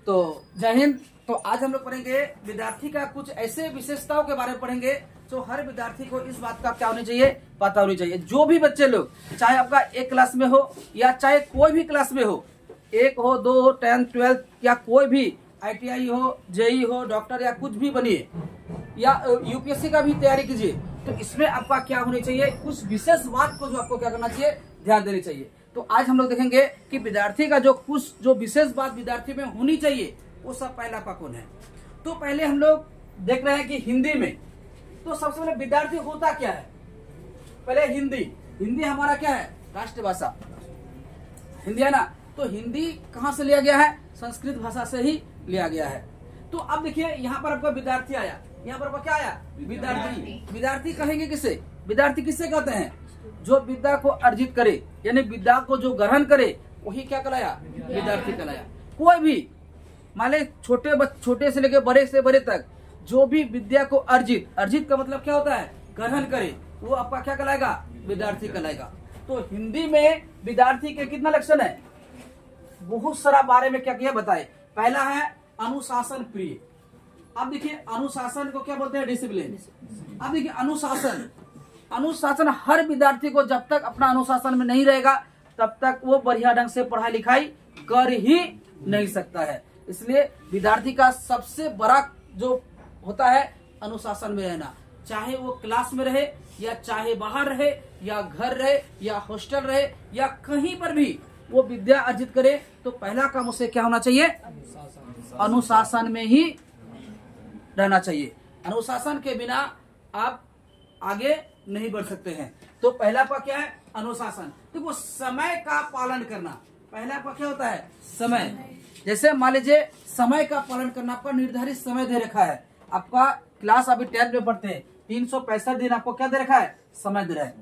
तो जय हिंद। तो आज हम लोग पढ़ेंगे विद्यार्थी का कुछ ऐसे विशेषताओं के बारे में पढ़ेंगे जो हर विद्यार्थी को इस बात का क्या होनी चाहिए, पता होनी चाहिए। जो भी बच्चे लोग, चाहे आपका एक क्लास में हो या चाहे कोई भी क्लास में हो, 1 हो 2 हो 10th 12th या कोई भी ITI हो, JEE हो, डॉक्टर या कुछ भी बनिए या UPSC का भी तैयारी कीजिए, तो इसमें आपका क्या होनी चाहिए, कुछ विशेष बात को जो आपको क्या करना चाहिए, ध्यान देनी चाहिए। तो आज हम लोग देखेंगे कि विद्यार्थी का जो विशेष बात विद्यार्थी में होनी चाहिए वो सब पहला का कौन है। तो पहले हम लोग देख रहे हैं कि हिंदी में, तो सबसे पहले विद्यार्थी होता क्या है। पहले हिंदी हमारा क्या है, राष्ट्रभाषा हिंदी है ना। तो हिंदी कहाँ से लिया गया है, संस्कृत भाषा से ही लिया गया है। तो अब देखिए यहाँ पर आपका विद्यार्थी आया, यहाँ पर आपका क्या आया, विद्यार्थी। विद्यार्थी कहेंगे किसे, विद्यार्थी किससे कहते हैं, जो विद्या को अर्जित करे, यानी विद्या को जो ग्रहण करे वही क्या कहलाया, विद्यार्थी कहलाया। कोई भी मान ले छोटे से लेकर बड़े से बड़े तक जो भी विद्या को अर्जित का मतलब क्या होता है, ग्रहण करे, वो आपका क्या कहलाएगा, विद्यार्थी कहलाएगा। तो हिंदी में विद्यार्थी के कितना लक्षण है, बहुत सारा बारे में क्या किया बताए। पहला है अनुशासन प्रिय। अब देखिए अनुशासन को क्या बोलते हैं, डिसिप्लिन। अब देखिए अनुशासन हर विद्यार्थी को जब तक अपना अनुशासन में नहीं रहेगा तब तक वो बढ़िया ढंग से पढ़ाई लिखाई कर ही नहीं सकता है। इसलिए विद्यार्थी का सबसे बड़ा जो होता है अनुशासन में रहना, चाहे वो क्लास में रहे या चाहे बाहर रहे या घर रहे या हॉस्टल रहे या कहीं पर भी वो विद्या अर्जित करे, तो पहला काम उसे क्या होना चाहिए, अनुशासन में ही रहना चाहिए। अनुशासन के बिना आप आगे नहीं बढ़ सकते हैं। तो पहला पा क्या है, अनुशासन। तो वो समय का पालन करना, पहला पा क्या होता है, समय। जैसे मान लीजिए समय का पालन करना, आपका निर्धारित समय दे रखा है, आपका क्लास अभी 10th में पढ़ते हैं, 365 दिन आपको क्या दे रखा है, समय दे रहा है।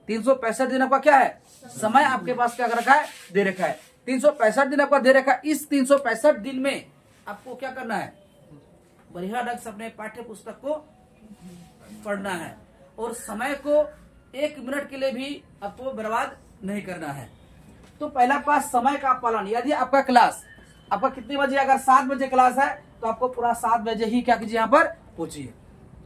365 दिन आपका क्या है, समय आपके पास क्या कर रखा है, दे रखा है। 365 दिन आपका दे रखा है। इस 365 दिन में आपको क्या करना है, बढ़िया ढंग से अपने पाठ्य पुस्तक को पढ़ना है और समय को 1 मिनट के लिए भी आपको बर्बाद नहीं करना है। तो पहला पास समय का पालन। यदि आपका क्लास आपका कितने बजे, अगर 7 बजे क्लास है तो आपको पूरा 7 बजे ही क्या कीजिए, यहाँ पर पहुंचिए।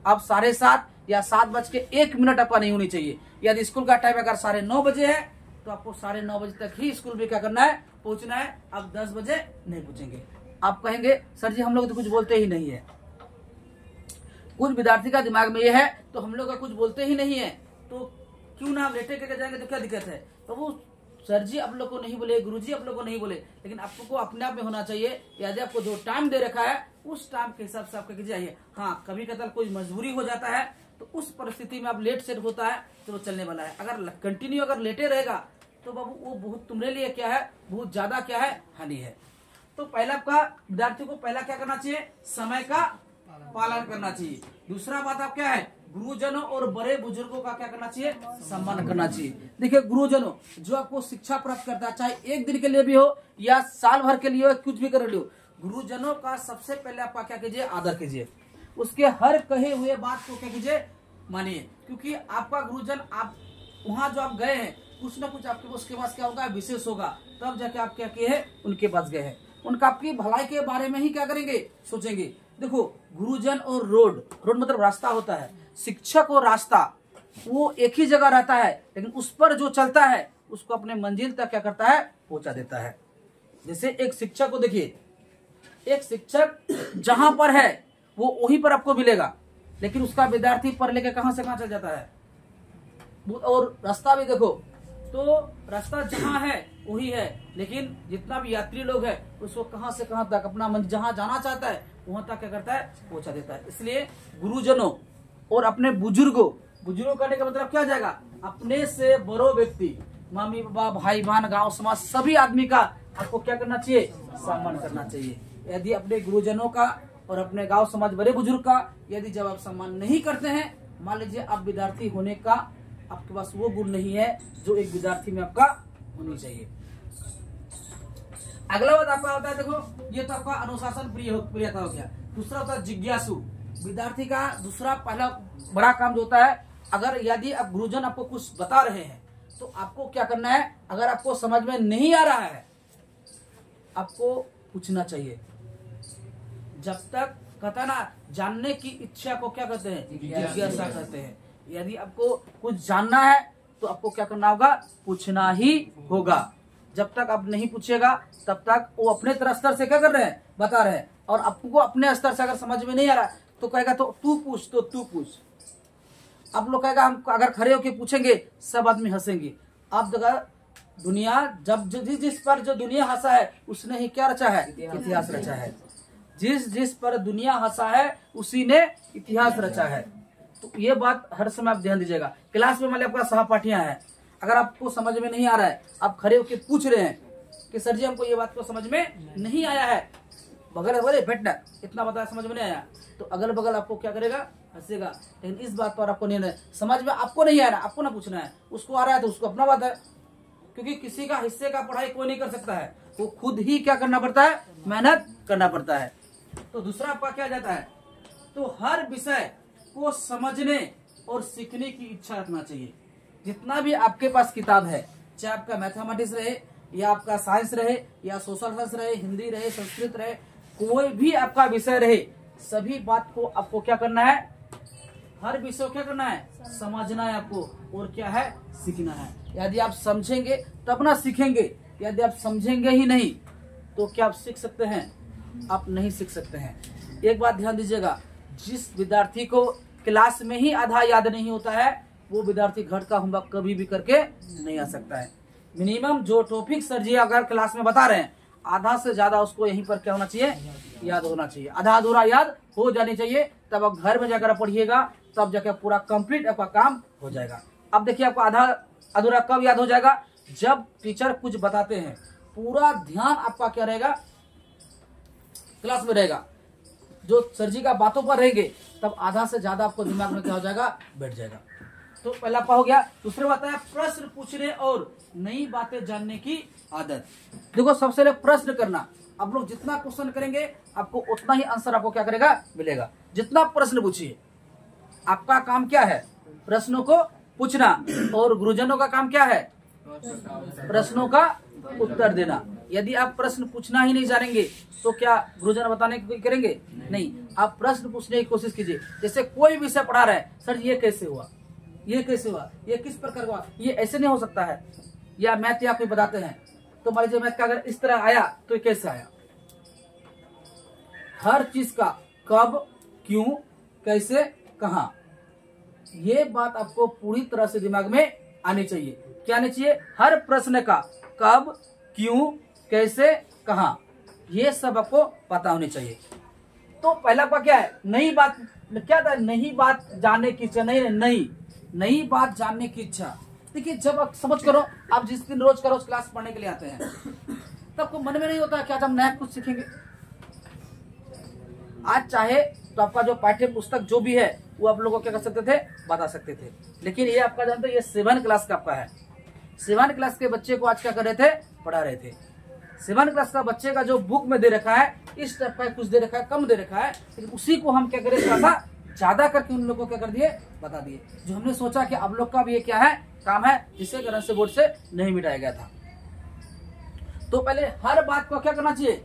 अब 7:30 या 7:01 आपका नहीं होनी चाहिए। यदि स्कूल का टाइम अगर 9:30 बजे है तो आपको 9:30 बजे तक ही स्कूल में क्या करना है, पहुंचना है। अब 10 बजे नहीं पहुंचेंगे। आप कहेंगे सर जी हम लोग तो कुछ बोलते ही नहीं है। कुछ विद्यार्थी का दिमाग में ये है तो हम लोग का कुछ बोलते ही नहीं है, तो क्यों ना हम लेटे करके जाएंगे, तो क्या दिक्कत है। तो वो सर जी आप लोग को नहीं बोले, गुरुजी आप लोग को नहीं बोले, लेकिन आपको अपने आप में होना चाहिए। यदि आपको जो टाइम दे रखा है उस टाइम के हिसाब से आप कीजिए। हाँ, कभी कभी कोई मजबूरी हो जाता है तो उस परिस्थिति में आप लेट सेट होता है तो वो चलने वाला है। अगर कंटिन्यू अगर लेटे रहेगा तो बाबू वो बहुत तुम्हारे लिए क्या है, बहुत ज्यादा क्या है, हानि है। तो पहला आपका विद्यार्थी को पहला क्या करना चाहिए, समय का पालन करना चाहिए। दूसरा बात आप क्या है, गुरुजनों और बड़े बुजुर्गों का क्या करना चाहिए, सम्मान करना चाहिए। देखिए गुरुजनों जो आपको शिक्षा प्राप्त करता है, चाहे 1 दिन के लिए भी हो या साल भर के लिए हो, कुछ भी कर लो, गुरुजनों का सबसे पहले आप क्या कीजिए, आदर कीजिए। उसके हर कहे हुए बात को क्या कीजिए, मानिए। क्योंकि आपका गुरुजन, आप वहाँ जो आप गए हैं कुछ ना कुछ आपके उसके पास क्या होगा, विशेष होगा, तब जाके आप क्या किए हैं, उनके पास गए हैं। उनका आपकी भलाई के बारे में ही क्या करेंगे, सोचेंगे। देखो गुरुजन और रोड मतलब रास्ता होता है, शिक्षक और रास्ता वो एक ही जगह रहता है, लेकिन उस पर जो चलता है उसको अपने मंजिल तक क्या करता है, पहुंचा देता है। जैसे एक शिक्षक को देखिए, एक शिक्षक जहां पर है वो वहीं पर आपको मिलेगा, लेकिन उसका विद्यार्थी पढ़ लेके कहां से कहां चल जाता है। और रास्ता भी देखो, तो रास्ता जहां है वही है, लेकिन जितना भी यात्री लोग है उसको कहां से कहां तक अपना मन जहां जाना चाहता है वहां तक क्या करता है, पहुंचा देता है। इसलिए गुरुजनों और अपने बुजुर्गों करने का मतलब क्या हो जाएगा, अपने से बड़ो व्यक्ति, मम्मी पापा भाई बहन गांव समाज सभी आदमी का आपको क्या करना चाहिए, सम्मान करना चाहिए। यदि अपने गुरुजनों का और अपने गांव समाज बड़े बुजुर्ग का यदि जब आप सम्मान नहीं करते हैं, मान लीजिए आप विद्यार्थी होने का आपके पास वो गुण नहीं है जो एक विद्यार्थी में आपका होनी चाहिए। अगला बात आपका होता है, देखो ये तो आपका अनुशासन प्रियता हो गया। दूसरा होता है जिज्ञासु। विद्यार्थी का दूसरा पहला बड़ा काम जो होता है, अगर यदि आप गुरुजन आपको कुछ बता रहे हैं तो आपको क्या करना है, अगर आपको समझ में नहीं आ रहा है आपको पूछना चाहिए। जब तक कहता ना जानने की इच्छा को क्या कहते हैं, जिज्ञासा कहते हैं। यदि आपको कुछ जानना है तो आपको क्या करना होगा, पूछना ही होगा। जब तक आप नहीं पूछेगा तब तक वो अपने स्तर से क्या कर रहे हैं, बता रहे हैं। और आपको अपने स्तर से अगर समझ में नहीं आ रहा तो कहेगा तो तू पूछ, तो तू पूछ। आप लोग कहेगा हम अगर खड़े होकर पूछेंगे सब आदमी हंसेंगे। आप जगह दुनिया जब जिस पर जो दुनिया हंसा है उसने ही क्या रचा है, इतिहास रचा है। जिस पर दुनिया हंसा है उसी ने इतिहास रचा है। तो ये बात हर समय आप ध्यान दीजिएगा। क्लास में मान लीजिए आपका सहपाठियां हैं, अगर आपको समझ में नहीं आ रहा है, आप खड़े होकर पूछ रहे हैं कि सर जी हमको ये बात को समझ में नहीं आया है, बगल बोले बैठना इतना बताया समझ में नहीं आया, तो अगल बगल आपको क्या करेगा, हंसेगा। लेकिन इस बात पर आपको नहीं समझ में, आपको नहीं आ रहा, आपको ना पूछना है, उसको आ रहा है तो उसको अपना बात है। क्योंकि किसी का हिस्से का पढ़ाई कोई नहीं कर सकता है, वो खुद ही क्या करना पड़ता है, मेहनत करना पड़ता है। तो दूसरा आपका क्या जाता है, तो हर विषय को समझने और सीखने की इच्छा रखना चाहिए। जितना भी आपके पास किताब है, चाहे आपका मैथमेटिक्स रहे या आपका साइंस रहे या सोशल साइंस रहे, हिंदी रहे, संस्कृत रहे, कोई भी आपका विषय रहे, सभी बात को आपको क्या करना है, हर विषय को क्या करना है, समझना है आपको, और क्या है, सीखना है। यदि आप समझेंगे तब ना सीखेंगे, यदि आप समझेंगे ही नहीं तो क्या आप सीख सकते हैं, आप नहीं सीख सकते हैं। एक बात ध्यान दीजिएगा, जिस विद्यार्थी को क्लास में ही आधा याद नहीं होता है वो विद्यार्थी घर का होमवर्क कभी भी करके नहीं आ सकता है। मिनिमम जो टॉपिक सर जी अगर क्लास में बता रहे हैं, आधा से ज्यादा उसको यहीं पर क्या होना चाहिए, याद होना चाहिए। आधा अधूरा याद हो जानी चाहिए, तब आप घर में जाकर पढ़िएगा, तब जाकर पूरा कंप्लीट आपका काम हो जाएगा। अब देखिए आपको आधा अधूरा कब याद हो जाएगा, जब टीचर कुछ बताते हैं, पूरा ध्यान आपका क्या रहेगा, क्लास में रहेगा, जो सर जी का बातों पर रहेंगे, तब आधा से ज्यादा आपको दिमाग में क्या हो जाएगा, बैठ जाएगा। तो पहला आपका हो गया। दूसरा बात है प्रश्न पूछने और नई बातें जानने की आदत। देखो सबसे पहले प्रश्न करना, आप लोग जितना क्वेश्चन करेंगे आपको उतना ही आंसर आपको क्या करेगा, मिलेगा। जितना प्रश्न पूछिए, आपका काम क्या है, प्रश्नों को पूछना, और गुरुजनों का काम क्या है, प्रश्नों का उत्तर देना। यदि आप प्रश्न पूछना ही नहीं जानेंगे तो क्या गुरुजन बताने की करेंगे, नहीं। आप प्रश्न पूछने की कोशिश कीजिए। जैसे कोई विषय पढ़ा रहा है, सर ये कैसे हुआ, ये कैसे हुआ, ये किस प्रकार हुआ, ये ऐसे नहीं हो सकता है। या मैथ या कोई बताते हैं तो मान लीजिए मैथ का अगर इस तरह आया तो ये कैसे आया। हर चीज का कब, क्यों, कैसे, कहां, ये बात आपको पूरी तरह से दिमाग में आनी चाहिए। क्या आनी चाहिए, हर प्रश्न का कब, क्यों, कैसे, कहां, ये सब आपको पता होनी चाहिए। तो पहला आपका क्या है, नई बात, क्या था, नई बात जानने की इच्छा, नई बात जानने की इच्छा। देखिए जब आप समझ करो, आप जिस दिन रोज का रोज क्लास पढ़ने के लिए आते हैं, तब आपको मन में नहीं होता कि आज हम नया कुछ सीखेंगे। आज चाहे तो आपका जो पाठ्य पुस्तक जो भी है वो आप लोगों को क्या कर सकते थे, बता सकते थे। लेकिन ये आपका जानते, ये 7 क्लास का आपका है। 7 क्लास के बच्चे को आज क्या कर रहे थे, पढ़ा रहे थे। 7 क्लास का बच्चे का जो बुक में दे रखा है, इस टाइप का कुछ दे रखा है, कम दे रखा है, लेकिन उसी को हम क्या करें, थोड़ा सा ज्यादा करके उन लोगों को क्या कर दिए, बता दिए। जो हमने सोचा कि आप लोग का भी ये क्या है, काम है, जिससे कारण से बोर्ड से नहीं मिटाया गया था। तो पहले हर बात को क्या करना चाहिए,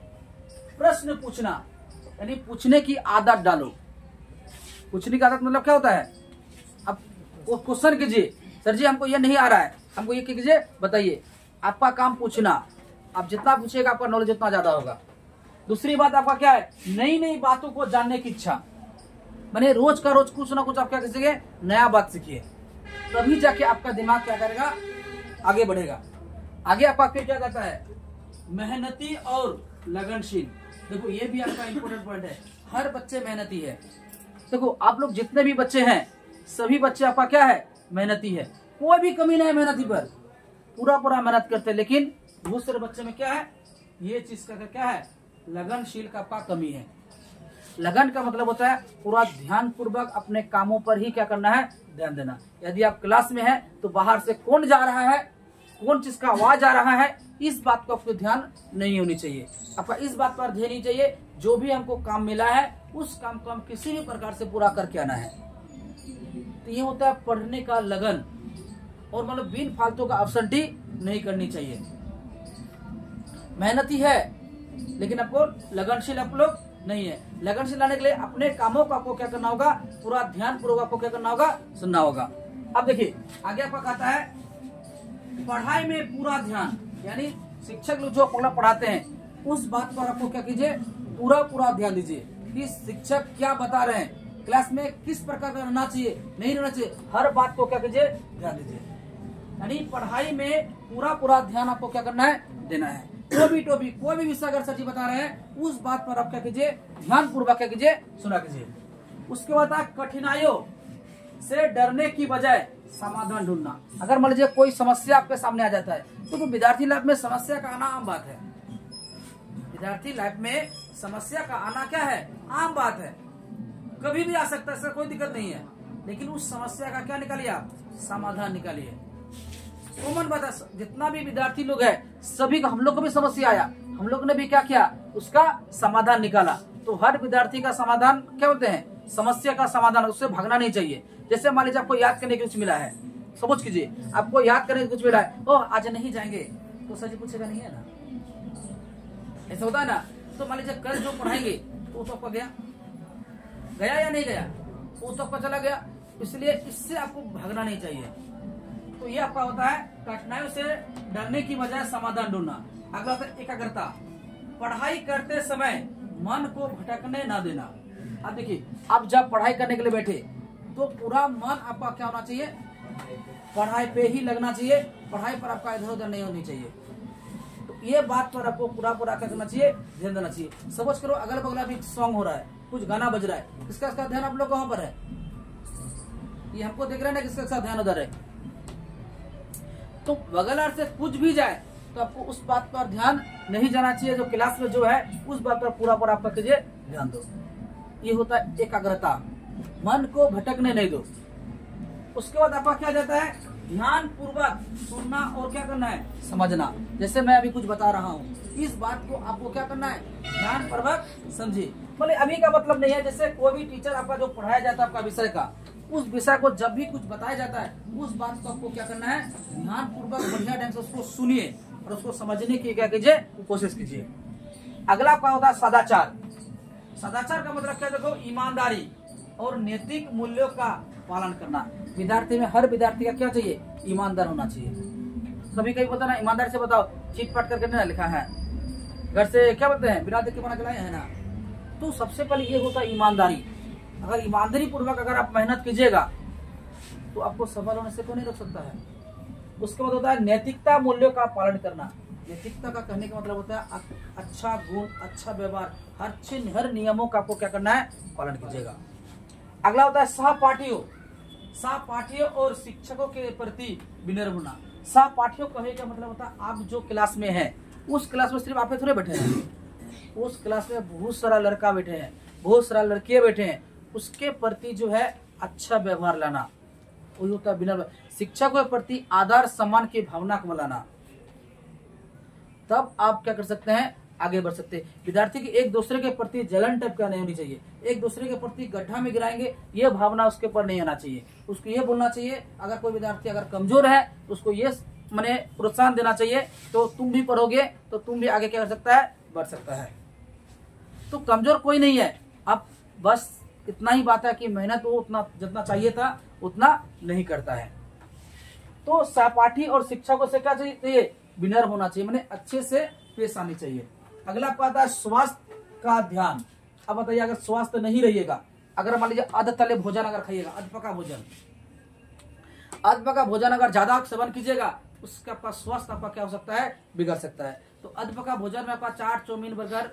प्रश्न पूछना, यानी पूछने की आदत डालो। पूछने की आदत मतलब क्या होता है, अब वो क्वेश्चन कीजिए, सर जी हमको ये नहीं आ रहा है, हमको ये कीजिए, बताइए। आपका काम पूछना, आप जितना पूछेगा आपका नॉलेज उतना ज्यादा होगा। दूसरी बात आपका क्या है, नई बातों को जानने की इच्छा, मैंने रोज का रोज कुछ ना कुछ आप क्या सीखिए, नया बात सीखिए, तभी जाके आपका दिमाग क्या करेगा, आगे बढ़ेगा। आगे आपका क्या कहता है, मेहनती और लगनशील। देखो ये भी आपका इंपॉर्टेंट पॉइंट है, हर बच्चे मेहनती है। देखो आप लोग जितने भी बच्चे हैं, सभी बच्चे आपका क्या है, मेहनती है, कोई भी कमी नहीं है मेहनती पर, पूरा मेहनत करते हैं। लेकिन दूसरे बच्चे में क्या है, ये चीज का क्या है, लगनशील का आपका कमी है। लगन का मतलब होता है पूरा ध्यान पूर्वक अपने कामों पर ही क्या करना है, ध्यान देना। यदि आप क्लास में हैं तो बाहर से कौन जा रहा है, कौन चीज का आवाज आ रहा है, इस बात को आपको ध्यान नहीं होनी चाहिए। आपका इस बात पर ध्यान नहीं चाहिए, जो भी हमको काम मिला है उस काम को हम किसी भी प्रकार से पूरा करके आना है। तो ये होता है पढ़ने का लगन, और मतलब बिन फालतू का अब्सेंटी नहीं करनी चाहिए। मेहनती है लेकिन आपको लगनशील आप लोग नहीं है। लगनशील लाने के लिए अपने कामों को आपको क्या करना होगा, पूरा ध्यान पूर्वक आपको क्या करना होगा, सुनना होगा। अब देखिए आगे आपका कहता है पढ़ाई में पूरा ध्यान, यानी शिक्षक लोग जो पढ़ाते हैं उस बात पर आपको क्या कीजिए, पूरा ध्यान दीजिए कि शिक्षक क्या बता रहे हैं, क्लास में किस प्रकार का रहना चाहिए, नहीं रहना चाहिए, हर बात को क्या कीजिए, ध्यान दीजिए। यानी पढ़ाई में पूरा ध्यान आपको क्या करना है, देना है। कोई भी विषय अगर सर जी बता रहे हैं उस बात पर आप क्या कीजिए, ध्यान पूर्वक क्या कीजिए, सुना कीजिए। उसके बाद कठिनाइयों से डरने की बजाय समाधान ढूंढना। अगर मान लीजिए कोई समस्या आपके सामने आ जाता है तो विद्यार्थी लाइफ में समस्या का आना आम बात है। विद्यार्थी लाइफ में समस्या का आना क्या है, आम बात है, कभी भी आ सकता है, इसका कोई दिक्कत नहीं है। लेकिन उस समस्या का क्या निकालिए आप, समाधान निकालिए। कॉमन बात है, जितना भी विद्यार्थी लोग है सभी को, हम लोग को भी समस्या आया, हम लोग ने भी क्या किया, उसका समाधान निकाला। तो हर विद्यार्थी का समाधान क्या होते हैं, समस्या का समाधान, उससे भागना नहीं चाहिए। जैसे मान लीजिए आपको याद करने के कुछ मिला है, समझ कीजिए आपको याद करने के कुछ मिला है, ओ आज नहीं जाएंगे, तो सर जी पूछेगा नहीं है ना, ऐसा होता है ना। तो मान लीजिए कल जो पढ़ाएंगे तो आपका गया या नहीं गया, वो तो आपका चला गया, इसलिए इससे आपको भागना नहीं चाहिए। तो ये आपका होता है कठिनाइयों से डरने की बजाय समाधान ढूंढना। अगला होता है एकाग्रता, पढ़ाई करते समय मन को भटकने ना देना। अब देखिए आप जब पढ़ाई करने के लिए बैठे तो पूरा मन आपका क्या होना चाहिए, पढ़ाई पे ही लगना चाहिए, पढ़ाई पर आपका इधर उधर नहीं होनी चाहिए। तो ये बात पर आपको पूरा क्या करना चाहिए, ध्यान देना चाहिए। समझ करो अगल बगल भी सॉन्ग हो रहा है, कुछ गाना बज रहा है, किसका ध्यान आप लोग वहां पर है, ये हमको देख रहे हैं ना, किसका साथ ध्यान उधर है। तो बगल से कुछ भी जाए तो आपको उस बात पर ध्यान नहीं जाना चाहिए, जो क्लास में जो है उस बात पर पूरा आपका कीजिए, ध्यान दो। ये होता है एकाग्रता, मन को भटकने नहीं दो। उसके बाद आपका क्या जाता है, ध्यान पूर्वक सुनना और क्या करना है, समझना। जैसे मैं अभी कुछ बता रहा हूँ, इस बात को आपको क्या करना है, ध्यान पूर्वक समझिए। बोले अभी का मतलब नहीं है, जैसे कोई भी टीचर आपका जो पढ़ाया जाता है आपका विषय का, उस विषय को जब भी कुछ बताया जाता है उस बात को आपको क्या करना है, ध्यान पूर्वक बढ़िया ढंग से उसको सुनिए और उसको समझने की क्या कीजिए, कोशिश कीजिए। अगला आपका होता है सदाचार। सदाचार का मतलब क्या, देखो ईमानदारी और नैतिक मूल्यों का पालन करना। विद्यार्थी में हर विद्यार्थी का क्या चाहिए, ईमानदार होना चाहिए। सभी कहीं बोलता ना ईमानदार से बताओ, चीट पाट करके ना लिखा है, घर से क्या बोलते हैं, बिना देख के बना के लाए हैं ना। तो सबसे पहले ये होता है ईमानदारी। अगर ईमानदारी पूर्वक अगर आप मेहनत कीजिएगा तो आपको सफल होने से कोई नहीं रोक सकता है। उसके बाद होता है नैतिकता मूल्यों का पालन करना। नैतिकता का कहने का मतलब होता है अच्छा गुण, अच्छा व्यवहार, हर नियमों का आपको क्या करना है, पालन कीजिएगा। अगला होता है सहपाठियों और शिक्षकों के प्रति विनम्र होना। सहपाठियों कहने का मतलब होता है आप जो क्लास में है, उस क्लास में सिर्फ आप थोड़े बैठे हैं, उस क्लास में बहुत सारा लड़का बैठे हैं, बहुत सारा लड़कियां बैठे हैं, उसके प्रति जो है अच्छा व्यवहार लाना, वही होता है विनम्र। शिक्षकों के प्रति आदर सम्मान की भावना को लाना, तब आप क्या कर सकते हैं, आगे बढ़ सकते हैं। विद्यार्थी की एक दूसरे के प्रति जलन टाइप का नहीं होनी चाहिए, एक दूसरे के प्रति गड्ढा में गिराएंगे ये भावना उसके ऊपर नहीं आना चाहिए। उसको ये बोलना चाहिए, अगर कोई विद्यार्थी अगर कमजोर है तो उसको ये मैंने प्रोत्साहन देना चाहिए, तो तुम भी पढ़ोगे तो तुम भी आगे क्या कर सकता है, बढ़ सकता है। तो कमजोर कोई नहीं है, अब बस इतना ही बात है कि मेहनत वो उतना जितना चाहिए था उतना नहीं करता है। तो सहपाठी और शिक्षकों से क्या चाहिए, विनम्र होना चाहिए, मैंने अच्छे से पेश आनी चाहिए। अगला आता है स्वास्थ्य का ध्यान। अब बताइए अगर स्वास्थ्य नहीं रहिएगा, अगर मान लीजिए अध तले भोजन अगर खाइएगा, अधपका भोजन अगर ज्यादा सेवन कीजिएगा, उसका आपका स्वास्थ्य आपका क्या हो सकता है, बिगड़ सकता है। तो अधपका भोजन में आपका चाट, चाउमीन, बर्गर,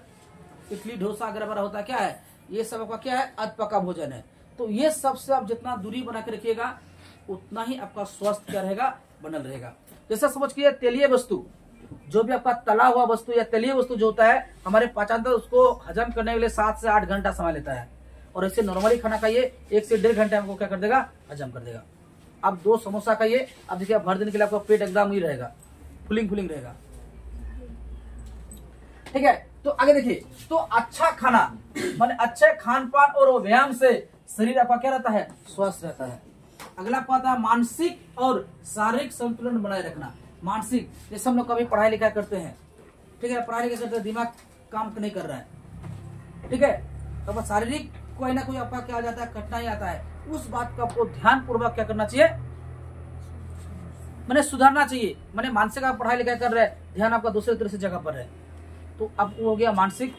इडली, डोसा वगैरह होता है, क्या है ये सब आपका क्या है, अधपका भोजन है। तो ये सब से आप जितना दूरी बना के रखिएगा उतना ही आपका स्वास्थ्य क्या रहेगा, बनल रहेगा। जैसे समझ के तेलीय वस्तु, जो भी आपका तला हुआ वस्तु या तेलीय वस्तु जो होता है, हमारे पाचन तंत्र उसको हजम करने के लिए 7 से 8 घंटा समय लेता है, और ऐसे नॉर्मली खाना खाइए 1 से 1.5 घंटे आपको क्या कर देगा, हजम कर देगा। अब 2 समोसा खाइए, अब देखिए भर दिन के लिए आपका पेट एकदम ही रहेगा, फुलिंग रहेगा, ठीक है। तो आगे देखिए, तो अच्छा खाना माने अच्छे खान पान और व्यायाम से शरीर आपका क्या रहता है, स्वस्थ रहता है। अगला आता है मानसिक और शारीरिक संतुलन बनाए रखना। मानसिक, जैसे हम लोग कभी पढ़ाई लिखाई करते हैं, ठीक है, पढ़ाई लिखाई करते हैं, दिमाग काम नहीं कर रहा है, ठीक है। तो शारीरिक कोई ना कोई आपका क्या आ जाता है, कठिनाई आता है, उस बात को आपको ध्यान पूर्वक क्या करना चाहिए, मैंने सुधारना चाहिए। मैंने मानसिक आप पढ़ाई लिखाई कर रहे हैं, ध्यान आपका दूसरे तरह जगह पर है, तो आपको हो गया मानसिक,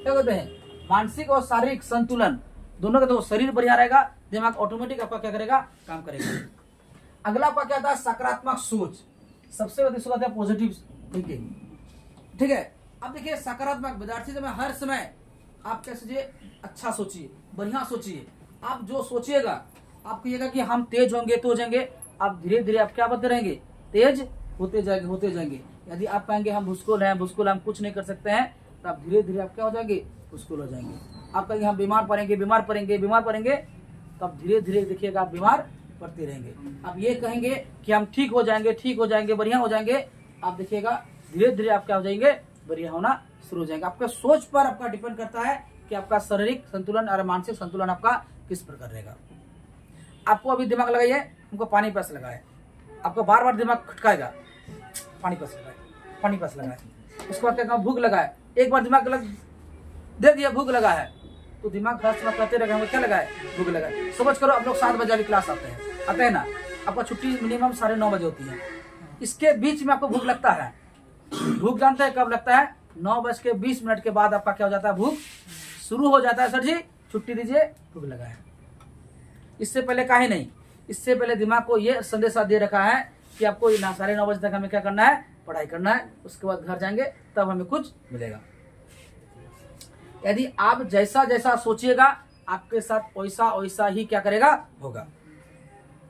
क्या कहते हैं, मानसिक और शारीरिक संतुलन दोनों का, तो शरीर बढ़िया रहेगा, दिमाग ऑटोमेटिक आपका क्या करेगा, काम करेगा। अगला आपका क्या था, सकारात्मक सोच। सबसे अधिक होता है पॉजिटिव थिंकिंग, ठीक है। अब देखिए सकारात्मक विद्यार्थी समय हर समय आप क्या सोचिए, अच्छा सोचिए, बढ़िया सोचिए। आप जो सोचिएगा आप कहिएगा कि हम तेज होंगे तो हो जाएंगे, आप धीरे धीरे आप क्या बनते रहेंगे, तेज होते जाएंगे। यदि आप कहेंगे हम भूसकोल हैं, भूसकोल हम कुछ नहीं कर सकते हैं, तो आप धीरे धीरे आप क्या हो जाएंगे, भूसकोल हो जाएंगे। आप कहेंगे हम बीमार पड़ेंगे, तो आप धीरे धीरे देखिएगा आप बीमार पड़ते रहेंगे। आप ये कहेंगे कि हम ठीक हो जाएंगे, बढ़िया हो जाएंगे, आप देखिएगा धीरे धीरे आप क्या हो जाएंगे, बढ़िया होना शुरू हो जाएंगे। आपका सोच पर आपका डिपेंड करता है कि आपका शारीरिक संतुलन और मानसिक संतुलन आपका किस प्रकार रहेगा। आपको अभी दिमाग लगाइए, हमको पानी प्यास लगा है, आपको बार बार दिमाग खटकाएगा, पानी प्यास लगा है। उसके बाद क्या, भूख लगा है, एक बार दिमाग दे दिया भूख लगा है, तो दिमाग हर समय कहते रहेगा क्या लगा है, भूख लगा है। समझ करो आप लोग 7 बजे क्लास आते हैं ना, आपका छुट्टी मिनिमम 9:30 बजे होती है। इसके बीच में आपको भूख लगता है, भूख जानते हैं कब लगता है, 9:20 के बाद आपका क्या हो जाता है, भूख शुरू हो जाता है। सर जी छुट्टी दीजिए, भूख लगा है। इससे पहले काहे नहीं, इससे पहले दिमाग को ये संदेशा दे रखा है कि आपको 9:30 बजे तक हमें क्या करना है, पढ़ाई करना है, उसके बाद घर जाएंगे तब हमें कुछ मिलेगा। यदि आप जैसा जैसा सोचिएगा आपके साथ वैसा ही क्या करेगा, होगा।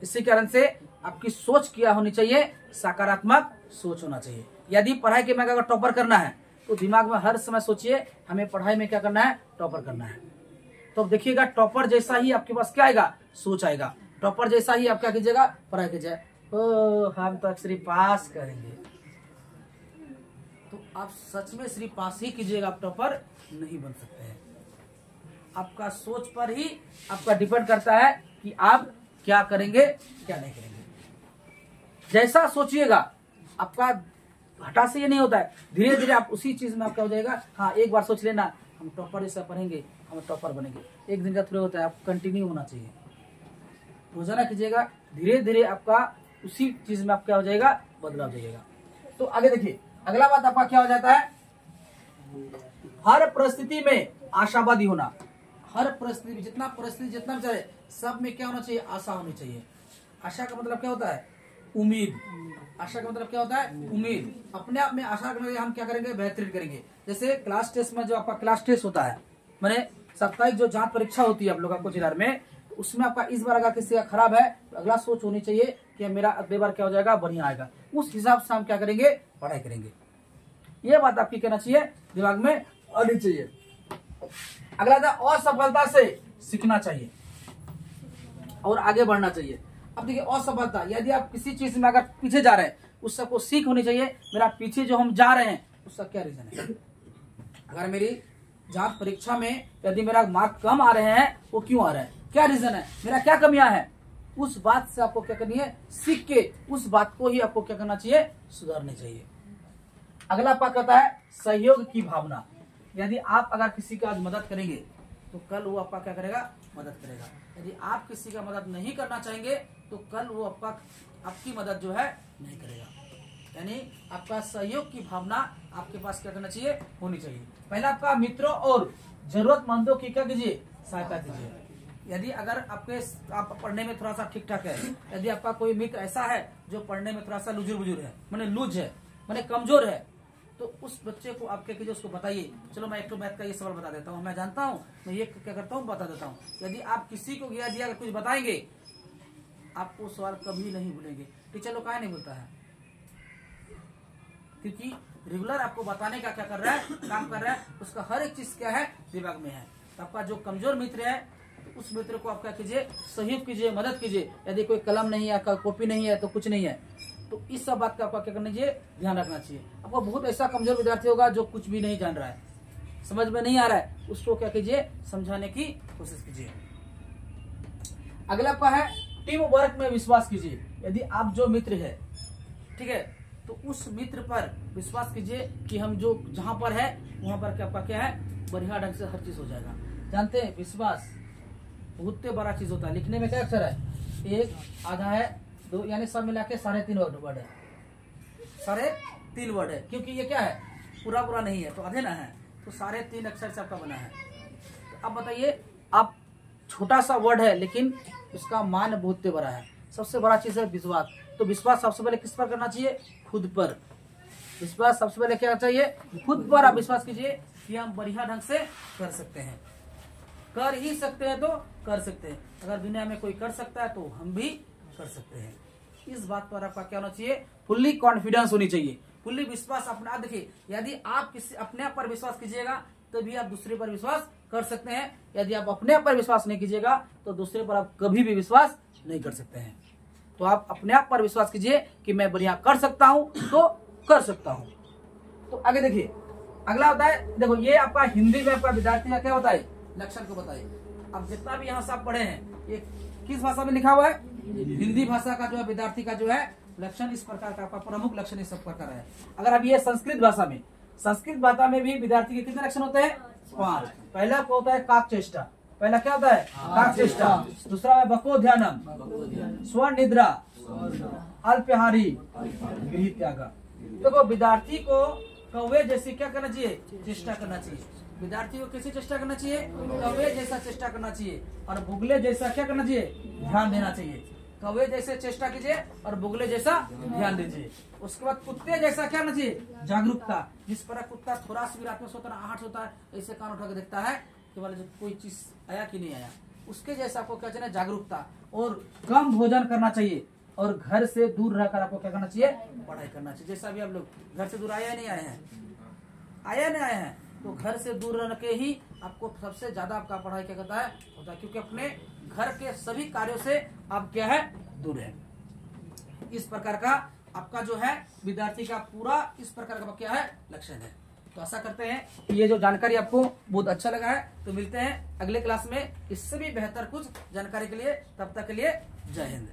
इसी कारण से आपकी सोच क्या होनी चाहिए, सकारात्मक सोच होना चाहिए। यदि पढ़ाई के में अगर टॉपर करना है तो दिमाग में हर समय सोचिए हमें पढ़ाई में क्या करना है, टॉपर करना है। तो देखिएगा टॉपर जैसा ही आपके पास क्या आएगा, सोच आएगा। टॉपर जैसा ही आप क्या कीजिएगा, पढ़ाई कीजिए, हम तो सिर्फ पास करेंगे, तो आप सच में सिर्फ पास ही कीजिएगा, आप टॉपर नहीं बन सकते हैं। आपका सोच पर ही आपका डिपेंड करता है कि आप क्या करेंगे, क्या नहीं करेंगे। जैसा सोचिएगा आपका हटा से ये नहीं होता है, धीरे धीरे आप उसी चीज में आपका हो जाएगा। हाँ, एक बार सोच लेना हम टॉपर जैसा पढ़ेंगे, हम टॉपर बनेंगे, एक दिन का थोड़ा होता है, आप कंटिन्यू होना चाहिए, रोजाना कीजिएगा, धीरे धीरे आपका उसी चीज में आप क्या हो जाएगा, बदलाव जाइएगा। तो आगे देखिए अगला बात आपका क्या हो जाता है, हर परिस्थिति में आशावादी होना। हर परिस्थिति, जितना भी चले सब में क्या होना चाहिए, आशा होनी चाहिए। आशा का मतलब क्या होता है, उम्मीद। आशा का मतलब क्या होता है, उम्मीद। अपने आप में आशा करने हम क्या करेंगे, बेहतरीन करेंगे। जैसे क्लास टेस्ट में जो आपका क्लास टेस्ट होता है, मैंने साप्ताहिक जो जांच परीक्षा होती है आप लोग आपको जिला में, उसमें आपका इस बार अगर किसी का खराब है तो अगला सोच होनी चाहिए कि मेरा अगले बार क्या हो जाएगा, बढ़िया आएगा। उस हिसाब से हम क्या करेंगे, पढ़ाई करेंगे। ये बात आपकी कहना चाहिए, दिमाग में आनी चाहिए। अगला था असफलता से सीखना चाहिए और आगे बढ़ना चाहिए। अब देखिए असफलता, यदि आप किसी चीज में अगर पीछे जा रहे हैं उससे आपको सीख होनी चाहिए, मेरा पीछे जो हम जा रहे हैं उसका क्या रीजन है। अगर मेरी जांच परीक्षा में यदि मेरा मार्क कम आ रहे हैं, वो क्यों आ रहे हैं, क्या रीजन है, मेरा क्या कमियां है, उस बात से आपको क्या करनी है, सीख के उस बात को ही आपको क्या करना चाहिए, सुधारनी चाहिए। अगला आपका कहता है सहयोग की भावना। यदि आप अगर किसी का आज मदद करेंगे तो कल वो आपका क्या करेगा, मदद करेगा। यदि आप किसी का मदद नहीं करना चाहेंगे तो कल वो आपकी मदद जो है नहीं करेगा। यानी आपका सहयोग की भावना आपके पास क्या करना चाहिए, होनी चाहिए। पहला आपका मित्रों और जरूरतमंदों की क्या कीजिए, सहायता कीजिए। यदि अगर आप पढ़ने में थोड़ा सा ठीक ठाक है, यदि आपका कोई मित्र ऐसा है जो पढ़ने में थोड़ा सा लुजुर है, मैंने लूज है, मैंने कमजोर है, तो उस बच्चे को आप क्या कीजिए, उसको बताइए, चलो मैं एक तो मैथ का ये सवाल बता देता हूँ, मैं जानता हूँ, मैं ये क्या करता हूँ, बता देता हूँ। यदि आप किसी को दिया कुछ बताएंगे, आपको सवाल कभी नहीं भूलेंगे। टीचर लोग काहे नहीं भूलता है, क्योंकि रेगुलर आपको बताने का क्या कर रहा है, काम कर रहा है, उसका हर एक चीज क्या है, दिमाग में है। तो आपका जो कमजोर मित्र है, तो उस मित्र को आप क्या कीजिए, सहयोग कीजिए, मदद कीजिए। यदि कोई कलम नहीं है, कॉपी नहीं है, तो कुछ नहीं है, तो इस सब बात का आपका क्या करना चाहिए, ध्यान रखना चाहिए। आपको बहुत ऐसा कमजोर विद्यार्थी होगा जो कुछ भी नहीं जान रहा है, समझ में नहीं आ रहा है, उसको क्या कीजिए, समझाने की कोशिश कीजिए। अगला आपका है टीम वर्क में विश्वास कीजिए। यदि आप जो मित्र है, ठीक है, तो उस मित्र पर विश्वास कीजिए कि हम जो जहां पर है वहां पर आपका क्या है, बढ़िया ढंग से हर चीज हो जाएगा। जानते हैं विश्वास बहुत बड़ा चीज होता है। लिखने में क्या अक्षर है, 1 आधा है 2, यानी सब मिला के 3.5 वर्ड है, 3.5 वर्ड है, क्योंकि ये क्या है पूरा नहीं है तो आधे ना है, तो 3.5 अक्षर से आपका बना है। तो अब बताइए, आप छोटा सा वर्ड है लेकिन इसका मान बहुत बड़ा है। सबसे बड़ा चीज है विश्वास। तो विश्वास सबसे पहले किस पर करना चाहिए, खुद पर। विश्वास सबसे पहले क्या चाहिए, खुद पर आप विश्वास कीजिए कि हम बढ़िया ढंग से कर सकते हैं, कर ही सकते हैं तो कर सकते हैं। अगर दुनिया में कोई कर सकता है तो हम भी कर सकते हैं। इस बात पर आपका क्या होना चाहिए, फुल्ली कॉन्फिडेंस होनी चाहिए, फुल्ली विश्वास अपना। देखिए, यदि आप किसी अपने आप पर विश्वास कीजिएगा तो भी आप दूसरे पर विश्वास कर सकते हैं। यदि आप अपने आप पर विश्वास नहीं कीजिएगा तो दूसरे पर आप कभी भी विश्वास नहीं कर सकते हैं। तो आप अपने आप पर विश्वास कीजिए कि मैं बढ़िया कर सकता हूं तो कर सकता हूं। तो आगे देखिए, अगला होता है, देखो ये आपका हिंदी में आपका विद्यार्थी का क्या होता है, लक्षण को बताइए। अब जितना भी यहाँ से आप पढ़े हैं ये किस भाषा में लिखा हुआ है, हिंदी भाषा का जो है विद्यार्थी का जो है लक्षण इस प्रकार का, आपका प्रमुख लक्षण इस प्रकार है। अगर अब ये संस्कृत भाषा में भी विद्यार्थी के कितने लक्षण होते हैं, 5। पहला को होता है काक चेष्टा, पहला क्या होता है काक चेष्टा। दूसरा है बको ध्यानम, स्व निद्रा, अल्पहारी, गृह त्याग। देखो विद्यार्थी को कौवे जैसी क्या करना चाहिए, चेष्टा करना चाहिए। विद्यार्थी को कैसी चेष्टा करना चाहिए, कौवे जैसा चेष्टा करना चाहिए, और बुगले जैसा क्या करना चाहिए, ध्यान देना चाहिए। कौवे जैसे चेष्टा कीजिए और बुगले जैसा ध्यान दीजिए। उसके बाद कुत्ते जैसा क्या करना चाहिए, जागरूकता। जिस पर कुत्ता थोड़ा सा भी रात में सोता है, आहट होता है, ऐसे कान उठा के देखता है कि वाले कोई चीज आया कि नहीं आया, उसके जैसा आपको क्या चाहिए, जागरूकता। और कम भोजन करना चाहिए, और घर से दूर रहकर आपको क्या करना चाहिए, पढ़ाई करना चाहिए। जैसा भी आप लोग घर से दूर आए नहीं आए हैं, आए नहीं आए हैं, तो घर से दूर रह के ही आपको सबसे ज्यादा आपका पढ़ाई क्या करता है, होता है, क्योंकि अपने घर के सभी कार्यों से आप क्या है, दूर है। इस प्रकार का आपका जो है विद्यार्थी का पूरा इस प्रकार का क्या है, लक्षण है। तो आशा करते हैं कि ये जो जानकारी आपको बहुत अच्छा लगा है। तो मिलते हैं अगले क्लास में इससे भी बेहतर कुछ जानकारी के लिए, तब तक के लिए जय हिंद।